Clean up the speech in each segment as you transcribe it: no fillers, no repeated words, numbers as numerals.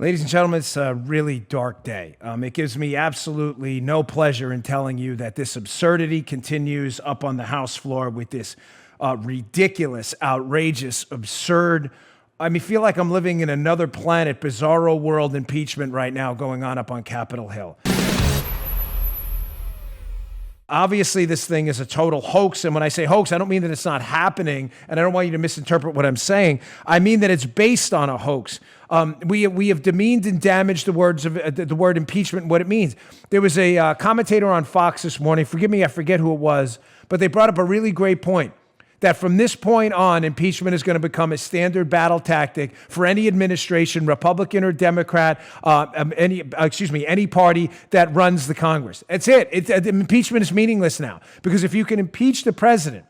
Ladies and gentlemen, it's a really dark day. It gives me absolutely no pleasure in telling you that this absurdity continues up on the House floor with this ridiculous, outrageous, absurd, feel like I'm living in another planet, bizarro world impeachment right now going on up on Capitol Hill. Obviously, this thing is a total hoax. And when I say hoax, I don't mean that it's not happening. And I don't want you to misinterpret what I'm saying. I mean that it's based on a hoax. We have demeaned and damaged the word impeachment and what it means. There was a commentator on Fox this morning. Forgive me, I forget who it was. But they brought up a really great point. That from this point on, impeachment is going to become a standard battle tactic for any administration, Republican or Democrat, any party that runs the Congress. That's it. Impeachment is meaningless now. Because if you can impeach the president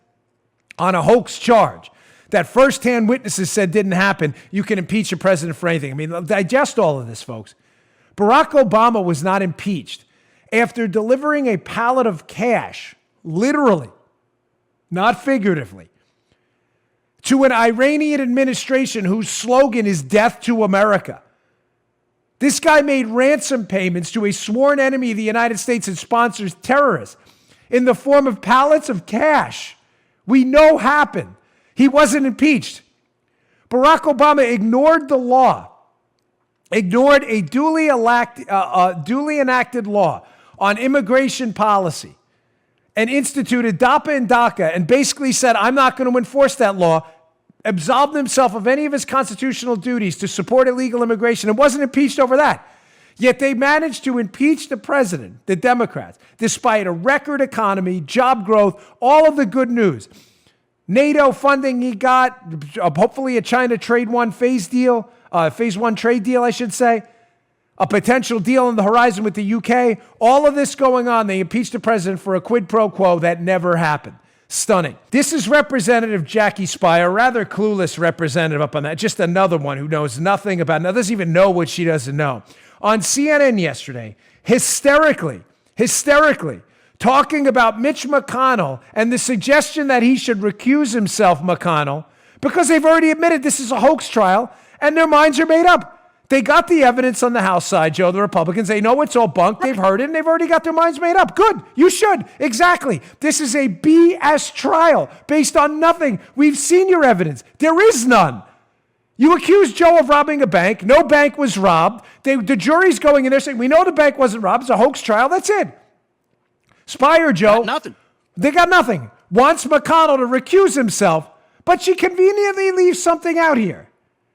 on a hoax charge that firsthand witnesses said didn't happen, you can impeach a president for anything. Digest all of this, folks. Barack Obama was not impeached after delivering a pallet of cash, literally, not figuratively, to an Iranian administration whose slogan is death to America. This guy made ransom payments to a sworn enemy of the United States and sponsors terrorists in the form of pallets of cash. We know happened. He wasn't impeached. Barack Obama ignored the law, ignored a duly enacted law on immigration policy, and instituted DAPA and DACA and basically said, I'm not going to enforce that law, absolved himself of any of his constitutional duties to support illegal immigration and wasn't impeached over that. Yet they managed to impeach the president, the Democrats, despite a record economy, job growth, all of the good news. NATO funding he got, hopefully a China phase one trade deal, I should say. A potential deal on the horizon with the UK. All of this going on, they impeached the president for a quid pro quo that never happened. Stunning. This is Representative Jackie Speier, rather clueless representative up on that. Just another one who knows nothing about, doesn't even know what she doesn't know. On CNN yesterday, hysterically, talking about Mitch McConnell and the suggestion that he should recuse himself, McConnell, because they've already admitted this is a hoax trial and their minds are made up. They got the evidence on the House side, Joe, the Republicans. They know it's all bunk. They've heard it, and they've already got their minds made up. Good. You should. Exactly. This is a BS trial based on nothing. We've seen your evidence. There is none. You accused Joe of robbing a bank. No bank was robbed. The jury's going in there saying, we know the bank wasn't robbed. It's a hoax trial. That's it. Speier, Joe. Nothing. They got nothing. Wants McConnell to recuse himself, but she conveniently leaves something out here.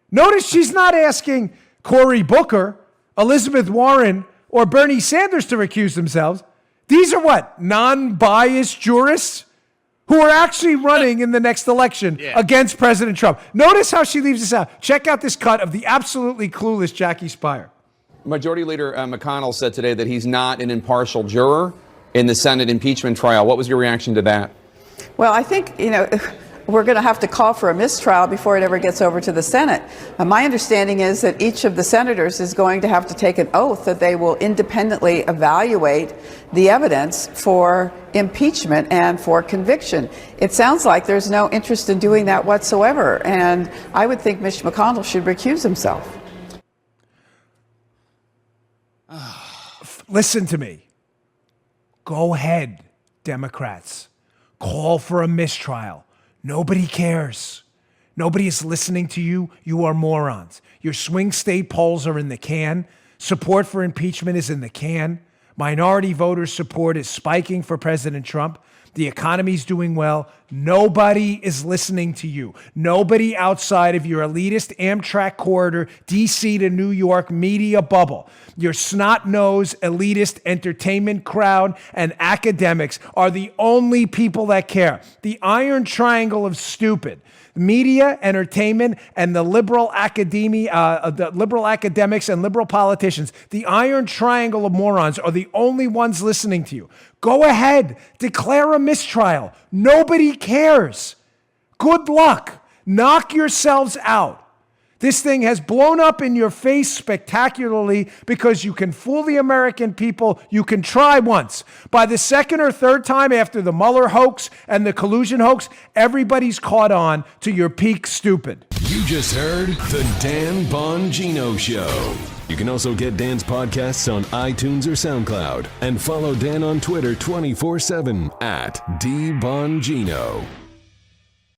Notice she's not asking Cory Booker, Elizabeth Warren, or Bernie Sanders to recuse themselves. These are what? Non-biased jurists who are actually running in the next election against President Trump. Notice how she leaves this out. Check out this cut of the absolutely clueless Jackie Speier. Majority Leader McConnell said today that he's not an impartial juror in the Senate impeachment trial. What was your reaction to that? Well, I think, we're going to have to call for a mistrial before it ever gets over to the Senate. My understanding is that each of the senators is going to have to take an oath that they will independently evaluate the evidence for impeachment and for conviction. It sounds like there's no interest in doing that whatsoever, and I would think Mitch McConnell should recuse himself. Listen to me. Go ahead, Democrats. Call for a mistrial. Nobody cares. Nobody is listening to you. You are morons. Your swing state polls are in the can. Support for impeachment is in the can. Minority voter support is spiking for President Trump. The economy's doing well. Nobody is listening to you. Nobody outside of your elitist Amtrak corridor, D.C. to New York media bubble. Your snot-nosed elitist entertainment crowd and academics are the only people that care. The iron triangle of stupid. Media, entertainment, and the liberal academics and liberal politicians, the iron triangle of morons are the only ones listening to you. Go ahead, declare a mistrial. Nobody cares. Good luck. Knock yourselves out. This thing has blown up in your face spectacularly because you can fool the American people. You can try once. By the second or third time after the Mueller hoax and the collusion hoax, everybody's caught on to your peak stupid. You just heard the Dan Bongino Show. You can also get Dan's podcasts on iTunes or SoundCloud. And follow Dan on Twitter 24/7 at DBongino.